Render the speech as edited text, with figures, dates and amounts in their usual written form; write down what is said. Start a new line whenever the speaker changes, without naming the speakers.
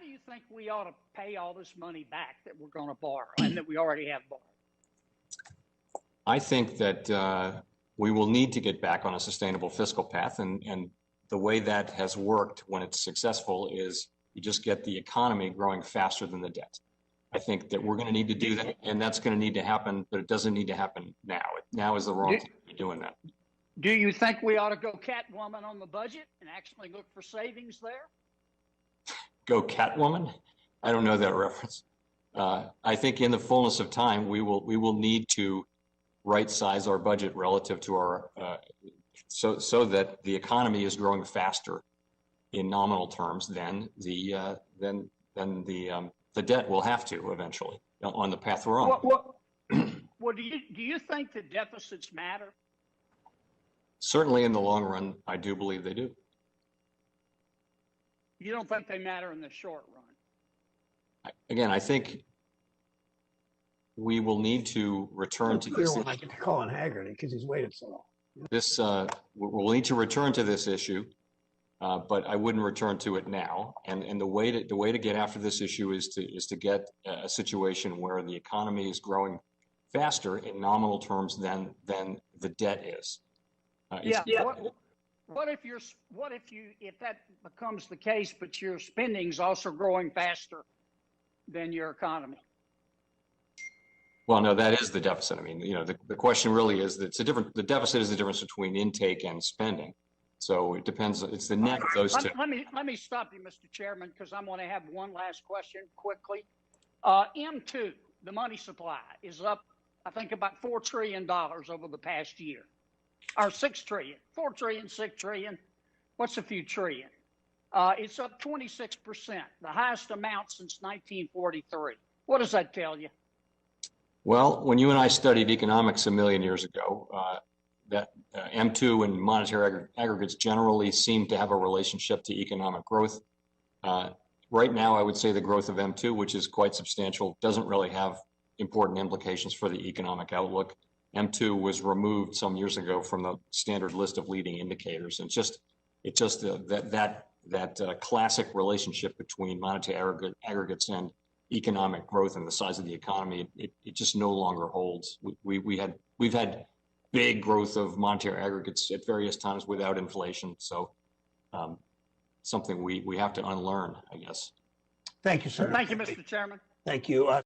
do you think we ought to pay all this money back that we're going to borrow and that we already have borrowed?
I think that we will need to get back on a sustainable fiscal path, and the way that has worked when it's successful is you just get the economy growing faster than the debt. I think that we're going to need to do that, and that's going to need to happen, but it doesn't need to happen now. Now is the wrong time to be doing that.
Do you think we ought to go Catwoman on the budget and actually look for savings there?
Go Catwoman? I don't know that reference. I think in the fullness of time, we will need to right-size our budget relative to our so that the economy is growing faster in nominal terms than the debt will have to eventually on the path we're on.
Well, do you think that deficits matter?
Certainly in the long run, I do believe they do.
You don't think they matter in the short run?
Again, I think we will need to return to this.
I get to call on Haggerty because he's waited so long.
This we'll need to return to this issue, but I wouldn't return to it now. And the way to get after this issue is to get a situation where the economy is growing faster in nominal terms than the debt is.
What if that becomes the case, but your spending's also growing faster than your economy?
Well, no, that is the deficit. I mean, the question really is that the deficit is the difference between intake and spending. So it depends. It's the net of those two.
Let me stop you, Mr. Chairman, because I'm going to have one last question quickly. M2, the money supply, is up, I think, about $4 trillion over the past year. Or 6 trillion, 4 trillion, 6 trillion. What's a few trillion? It's up 26%, the highest amount since 1943. What does that tell you?
Well, when you and I studied economics a million years ago, that M2 and monetary aggregates generally seem to have a relationship to economic growth. Right now, I would say the growth of M2, which is quite substantial, doesn't really have important implications for the economic outlook. M2 was removed some years ago from the standard list of leading indicators, and that classic relationship between monetary aggregates and economic growth and the size of the economy, it just no longer holds. We've had big growth of monetary aggregates at various times without inflation, so something we have to unlearn, I guess.
Thank you, sir.
Thank you, Mr. Chairman.
Thank you.